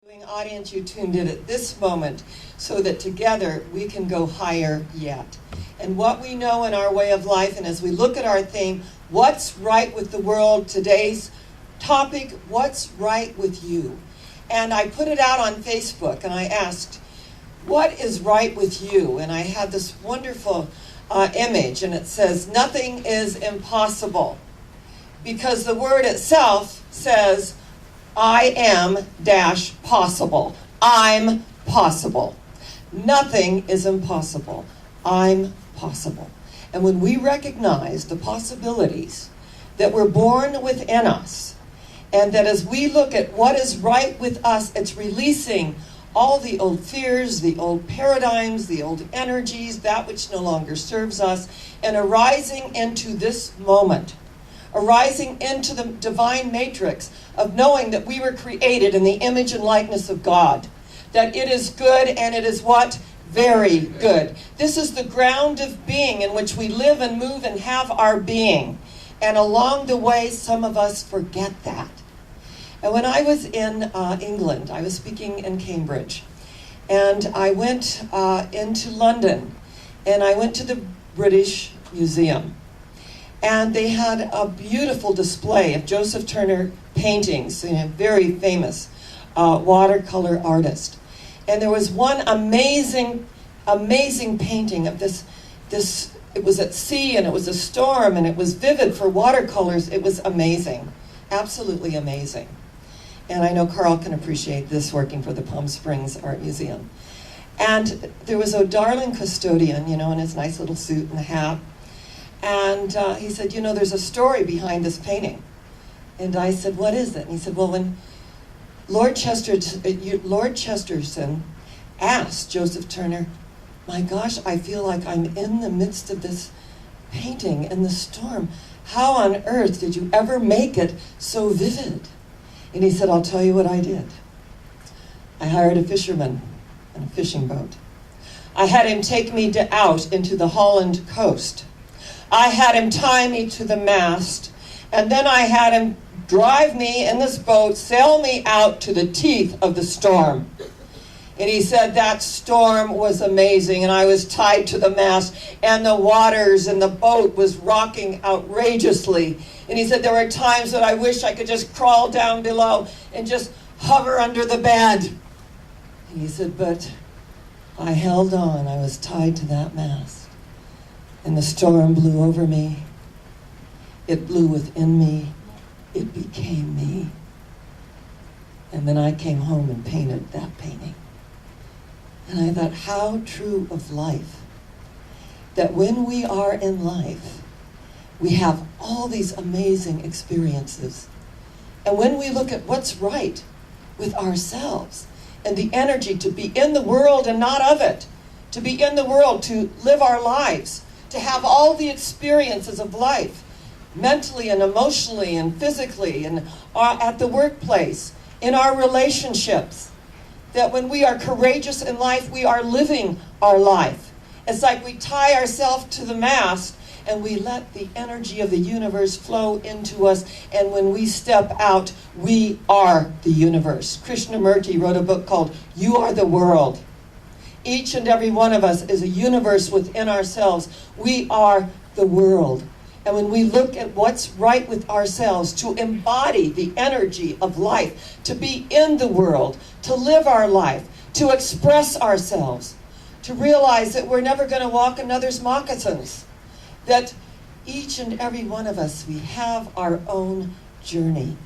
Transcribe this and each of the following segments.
Audience, you tuned in at this moment so that together we can go higher yet. And what we know in our way of life, and as we look at our theme, what's right with the world, today's topic, what's right with you? And I put it out on Facebook and I asked, what is right with you? And I had this wonderful image, and it says, nothing is impossible. Because the word itself says, I am dash possible. I'm possible. Nothing is impossible. I'm possible. And when we recognize the possibilities that were born within us, and that as we look at what is right with us, it's releasing all the old fears, the old paradigms, the old energies, that which no longer serves us, and arising into this moment. Arising into the divine matrix of knowing that we were created in the image and likeness of God. That it is good, and it is what? Very good. This is the ground of being in which we live and move and have our being. And along the way, some of us forget that. And when I was in England, I was speaking in Cambridge. And I went into London, and I went to the British Museum. And they had a beautiful display of Joseph Turner paintings, a very famous watercolor artist. And there was one amazing painting of this, it was at sea, and it was a storm, and it was vivid for watercolors. It was amazing, absolutely amazing. And I know Carl can appreciate this working for the Palm Springs Art Museum. And there was a darling custodian, in his nice little suit and hat. And he said, there's a story behind this painting. And I said, what is it? And he said, well, when Lord Chesterton asked Joseph Turner, my gosh, I feel like I'm in the midst of this painting in the storm. How on earth did you ever make it so vivid? And he said, I'll tell you what I did. I hired a fisherman on a fishing boat. I had him take me out into the Holland coast. I had him tie me to the mast, and then I had him drive me in this boat, sail me out to the teeth of the storm. And he said that storm was amazing, and I was tied to the mast, and the waters and the boat was rocking outrageously. And he said there were times that I wish I could just crawl down below and just hover under the bed. And he said, but I held on. I was tied to that mast. And the storm blew over me. It blew within me. It became me. And then I came home and painted that painting. And I thought, how true of life. That when we are in life, we have all these amazing experiences. And when we look at what's right with ourselves, and the energy to be in the world and not of it, to be in the world, to live our lives, to have all the experiences of life, mentally and emotionally and physically, and at the workplace, in our relationships, that when we are courageous in life, we are living our life. It's like we tie ourselves to the mast, and we let the energy of the universe flow into us, and when we step out, we are the universe. Krishnamurti wrote a book called You Are the World. Each and every one of us is a universe within ourselves. We are the world. And when we look at what's right with ourselves, to embody the energy of life, to be in the world, to live our life, to express ourselves, to realize that we're never going to walk another's moccasins, that each and every one of us, we have our own journey.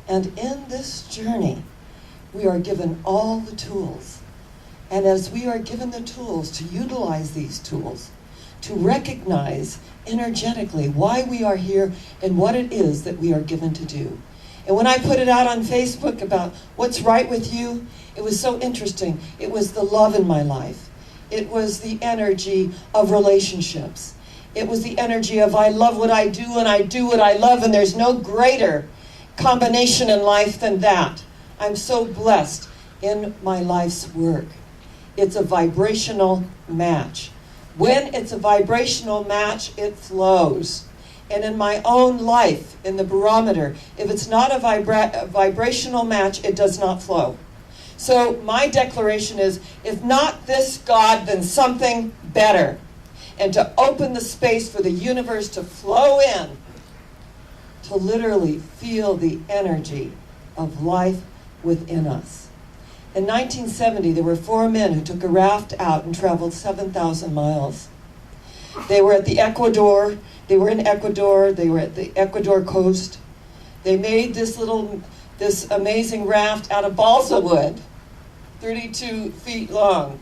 And in this journey, we are given all the tools. And as we are given the tools to utilize these tools, to recognize energetically why we are here and what it is that we are given to do. And when I put it out on Facebook about what's right with you, it was so interesting. It was the love in my life. It was the energy of relationships. It was the energy of I love what I do and I do what I love, and there's no greater combination in life than that. I'm so blessed in my life's work. It's a vibrational match. When it's a vibrational match, it flows. And in my own life, in the barometer, if it's not a vibrational match, it does not flow. So my declaration is, if not this God, then something better. And to open the space for the universe to flow in, to literally feel the energy of life within us. In 1970, there were 4 men who took a raft out and traveled 7,000 miles. They were at the Ecuador. They were in Ecuador. They were at the Ecuador coast. They made this amazing raft out of balsa wood, 32 feet long.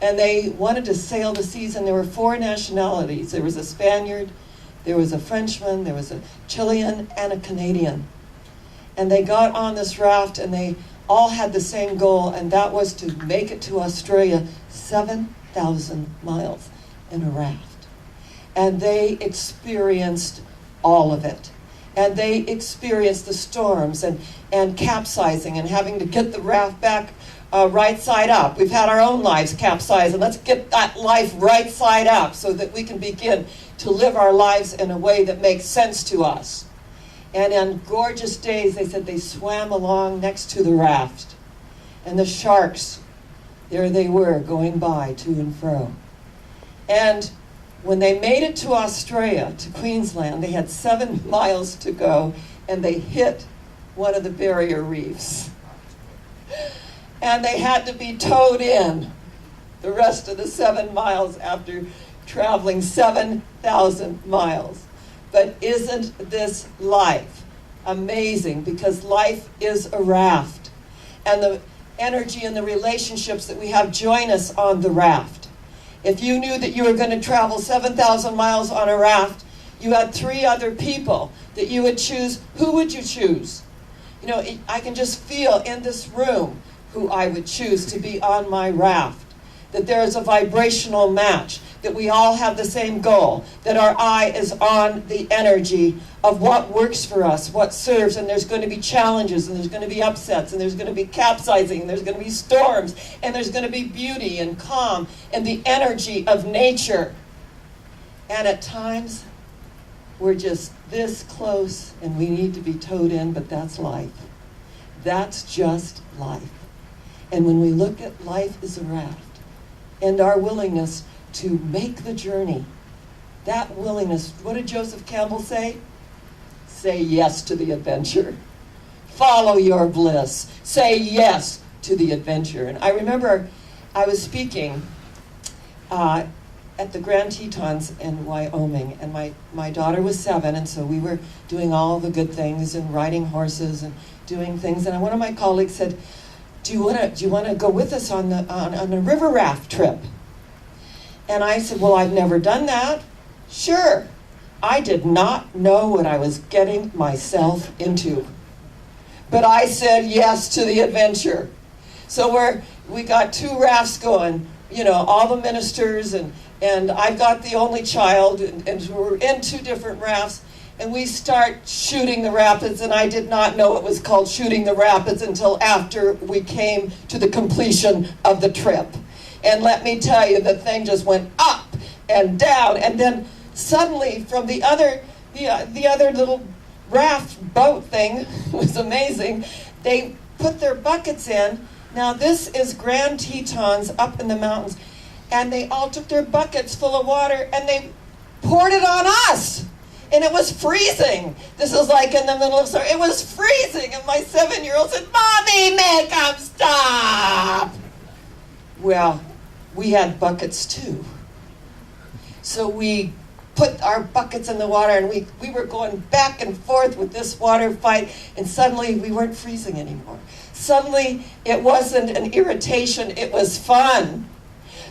And they wanted to sail the seas, and there were 4 nationalities. There was a Spaniard, there was a Frenchman, there was a Chilean, and a Canadian. And they got on this raft, and they all had the same goal, and that was to make it to Australia, 7,000 miles in a raft. And they experienced all of it. And they experienced the storms and capsizing and having to get the raft back right side up. We've had our own lives capsize, and let's get that life right side up so that we can begin to live our lives in a way that makes sense to us. And on gorgeous days, they said they swam along next to the raft. And the sharks, there they were, going by to and fro. And when they made it to Australia, to Queensland, they had 7 miles to go, and they hit one of the barrier reefs. And they had to be towed in the rest of the 7 miles after traveling 7,000 miles. But isn't this life amazing? Because life is a raft. And the energy and the relationships that we have join us on the raft. If you knew that you were going to travel 7,000 miles on a raft, you had 3 other people that you would choose. Who would you choose? You know, I can just feel in this room who I would choose to be on my raft. That there is a vibrational match, that we all have the same goal, that our eye is on the energy of what works for us, what serves, and there's going to be challenges, and there's going to be upsets, and there's going to be capsizing, and there's going to be storms, and there's going to be beauty and calm, and the energy of nature. And at times, we're just this close, and we need to be towed in, but that's life. That's just life. And when we look at life as a raft, and our willingness to make the journey, that willingness, what did Joseph Campbell say? Say yes to the adventure. Follow your bliss. Say yes to the adventure. And I remember I was speaking at the Grand Tetons in Wyoming, and my daughter was 7, and so we were doing all the good things and riding horses and doing things. And one of my colleagues said, do you want to go with us on a river raft trip? And I said, well, I've never done that. Sure. I did not know what I was getting myself into. But I said yes to the adventure. So we got 2 rafts going, you know, all the ministers, and I've got the only child, and we're in 2 different rafts. And we start shooting the rapids, and I did not know it was called shooting the rapids until after we came to the completion of the trip. And let me tell you, the thing just went up and down, and then suddenly from the other little raft boat thing was amazing. They put their buckets in. Now this is Grand Tetons up in the mountains, and they all took their buckets full of water and they poured it on us. And it was freezing. This is like in the middle of summer. It was freezing. And my 7-year-old said, Mommy, make them stop. Well, we had buckets too. So we put our buckets in the water, and we were going back and forth with this water fight. And suddenly we weren't freezing anymore. Suddenly it wasn't an irritation. It was fun.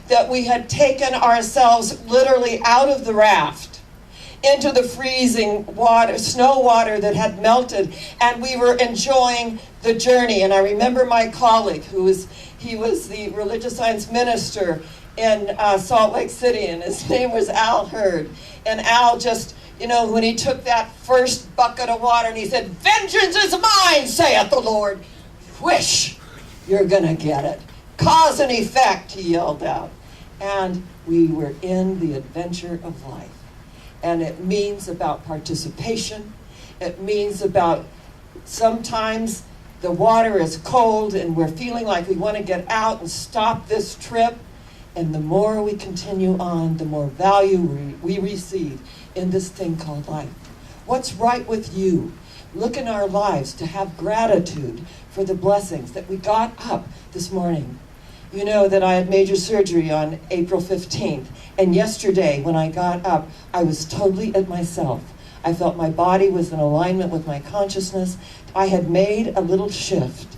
That we had taken ourselves literally out of the raft into the freezing water, snow water that had melted, and we were enjoying the journey. And I remember my colleague, he was the religious science minister in Salt Lake City, and his name was Al Hurd. And Al just, you know, when he took that first bucket of water and he said, vengeance is mine, saith the Lord. Whoosh, you're gonna get it. Cause and effect, he yelled out. And we were in the adventure of life. And it means about participation. It means about sometimes the water is cold and we're feeling like we want to get out and stop this trip. And the more we continue on, the more value we receive in this thing called life. What's right with you? Look in our lives to have gratitude for the blessings that we got up this morning. You know that I had major surgery on April 15th. And yesterday when I got up, I was totally at myself. I felt my body was in alignment with my consciousness. I had made a little shift.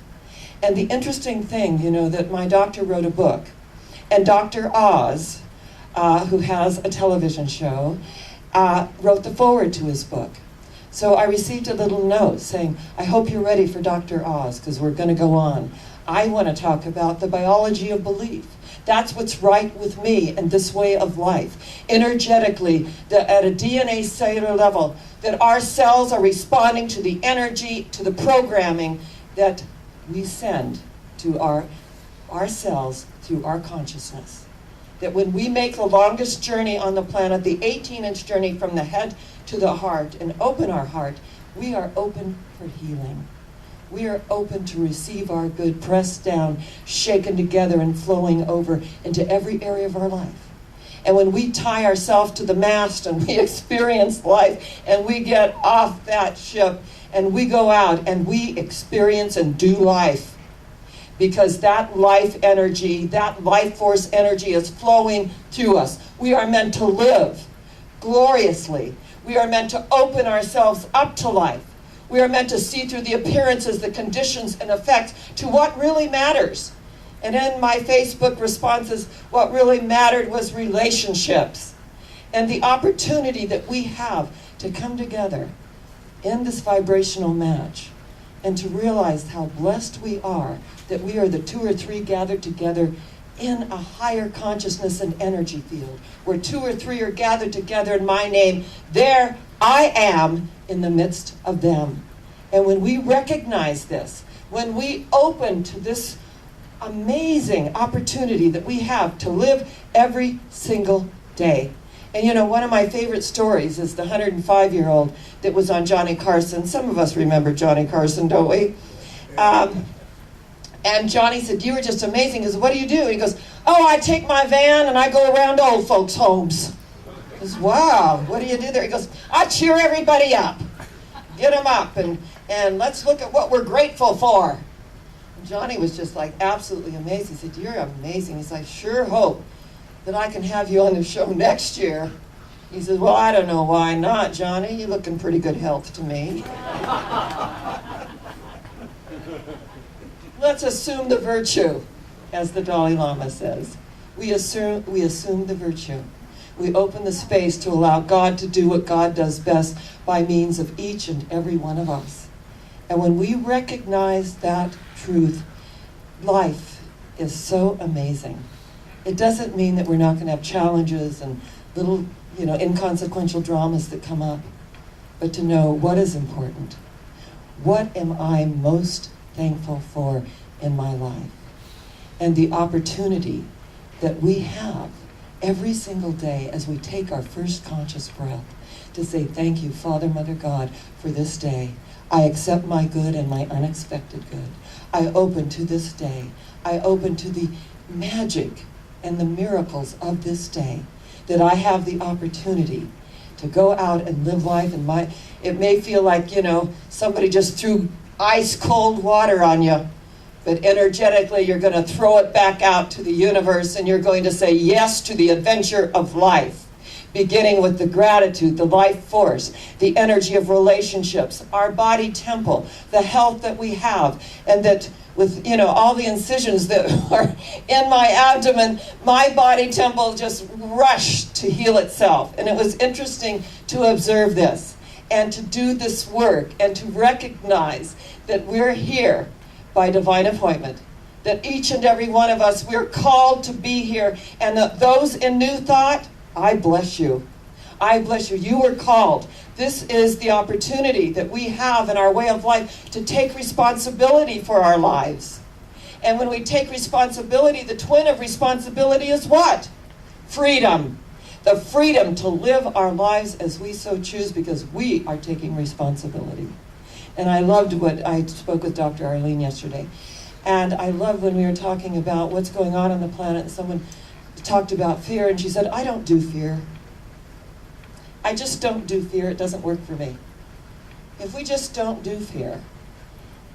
And the interesting thing, you know, that my doctor wrote a book. And Dr. Oz, who has a television show, wrote the foreword to his book. So I received a little note saying, I hope you're ready for Dr. Oz, because we're going to go on. I want to talk about the biology of belief. That's what's right with me and this way of life. Energetically, at a DNA cellular level, that our cells are responding to the energy, to the programming that we send to our cells through our consciousness. That when we make the longest journey on the planet, the 18-inch journey from the head to the heart, and open our heart, we are open for healing. We are open to receive our good, pressed down, shaken together, and flowing over into every area of our life. And when we tie ourselves to the mast and we experience life and we get off that ship and we go out and we experience and do life, because that life energy, that life force energy is flowing through us. We are meant to live gloriously. We are meant to open ourselves up to life. We are meant to see through the appearances, the conditions, and effects to what really matters. And in my Facebook responses, what really mattered was relationships. And the opportunity that we have to come together in this vibrational match and to realize how blessed we are that we are the two or three gathered together in a higher consciousness and energy field. Where two or three are gathered together in my name, there I am in the midst of them. And when we recognize this, when we open to this amazing opportunity that we have to live every single day. And you know, one of my favorite stories is the 105-year-old that was on Johnny Carson. Some of us remember Johnny Carson, don't we? And Johnny said, you were just amazing. He goes, what do you do? He goes, oh, I take my van and I go around old folks' homes. He goes, wow, what do you do there? He goes, I cheer everybody up. Get them up and let's look at what we're grateful for. And Johnny was just like absolutely amazed. He said, you're amazing. He said, I sure hope that I can have you on the show next year. He said, well, I don't know why not, Johnny. You look in pretty good health to me. Let's assume the virtue, as the Dalai Lama says. We assume the virtue. We open the space to allow God to do what God does best by means of each and every one of us. And when we recognize that truth, life is so amazing. It doesn't mean that we're not going to have challenges and little, inconsequential dramas that come up, but to know what is important. What am I most thankful for in my life? And the opportunity that we have every single day as we take our first conscious breath to say, thank you, Father, Mother, God, for this day. I accept my good and my unexpected good. I open to this day. I open to the magic and the miracles of this day, that I have the opportunity to go out and live life. And it may feel like, somebody just threw ice cold water on you, but energetically you're going to throw it back out to the universe and you're going to say yes to the adventure of life, beginning with the gratitude, the life force, the energy of relationships, our body temple, the health that we have, and that with all the incisions that are in my abdomen, my body temple just rushed to heal itself. And it was interesting to observe this and to do this work and to recognize that we're here by divine appointment, that each and every one of us, we're called to be here. And that those in New Thought, I bless you. I bless you. You were called. This is the opportunity that we have in our way of life to take responsibility for our lives. And when we take responsibility, the twin of responsibility is what? Freedom. The freedom to live our lives as we so choose, because we are taking responsibility. And I loved what I spoke with Dr. Arlene yesterday. And I loved when we were talking about what's going on the planet, and someone talked about fear, and she said, I don't do fear. I just don't do fear. It doesn't work for me. If we just don't do fear,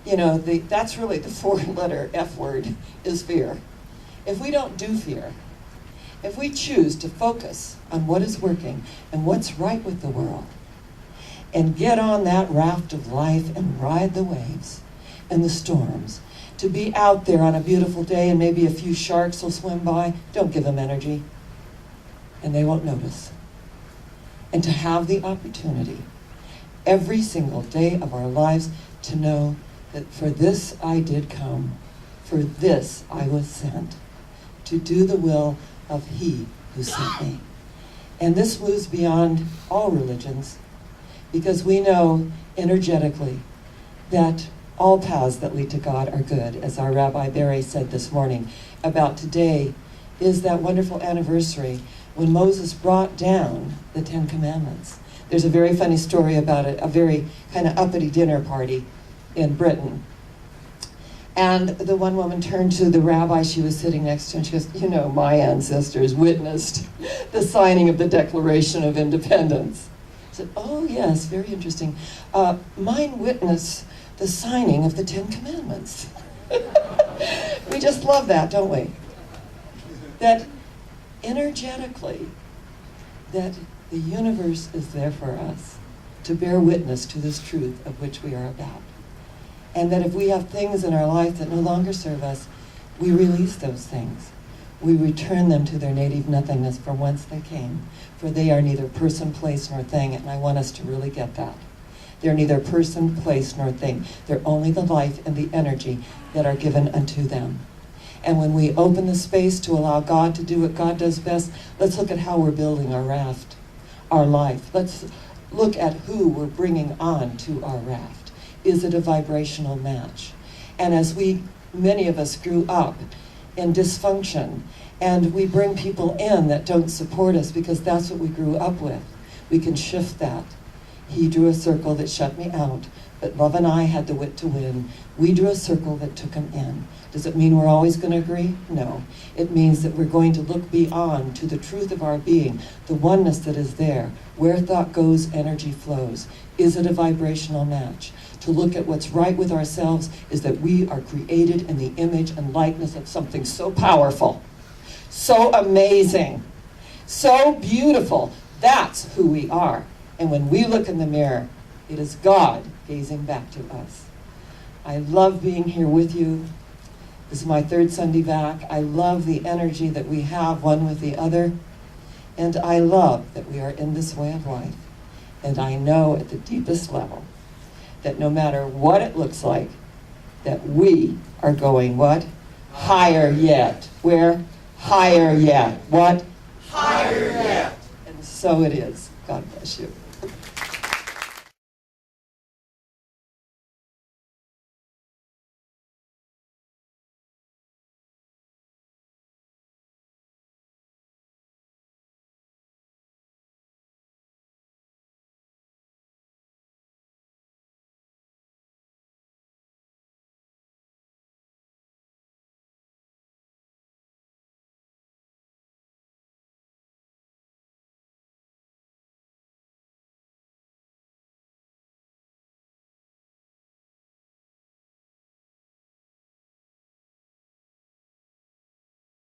that's really the four-letter F word, is fear. If we don't do fear, if we choose to focus on what is working and what's right with the world, and get on that raft of life and ride the waves and the storms, to be out there on a beautiful day and maybe a few sharks will swim by, don't give them energy, and they won't notice. And to have the opportunity every single day of our lives to know that for this I did come, for this I was sent, to do the will of He who sent me. And this moves beyond all religions, because we know energetically that all paths that lead to God are good, as our Rabbi Barry said this morning. About today is that wonderful anniversary when Moses brought down the 10 Commandments. There's a very funny story about it, a very kind of uppity dinner party in Britain. And the one woman turned to the rabbi she was sitting next to, and she goes, my ancestors witnessed the signing of the Declaration of Independence. I said, oh yes, very interesting. Mine witnessed the signing of the 10 Commandments. We just love that, don't we? That energetically, that the universe is there for us to bear witness to this truth of which we are about. And that if we have things in our life that no longer serve us, we release those things. We return them to their native nothingness from whence they came. For they are neither person, place, nor thing, and I want us to really get that. They're neither person, place, nor thing. They're only the life and the energy that are given unto them. And when we open the space to allow God to do what God does best, let's look at how we're building our raft, our life. Let's look at who we're bringing on to our raft. Is it a vibrational match? And as many of us grew up in dysfunction, and we bring people in that don't support us because that's what we grew up with, we can shift that. He drew a circle that shut me out, but Love and I had the wit to win. We drew a circle that took him in. Does it mean we're always going to agree? No. It means that we're going to look beyond to the truth of our being, the oneness that is there. Where thought goes, energy flows. Is it a vibrational match? To look at what's right with ourselves is that we are created in the image and likeness of something so powerful, so amazing, so beautiful. That's who we are. And when we look in the mirror, it is God gazing back to us. I love being here with you. This is my third Sunday back. I love the energy that we have one with the other. And I love that we are in this way of life. And I know at the deepest level that no matter what it looks like, that we are going what? Higher yet. Where? Higher yet. What? Higher yet. And so it is. God bless you.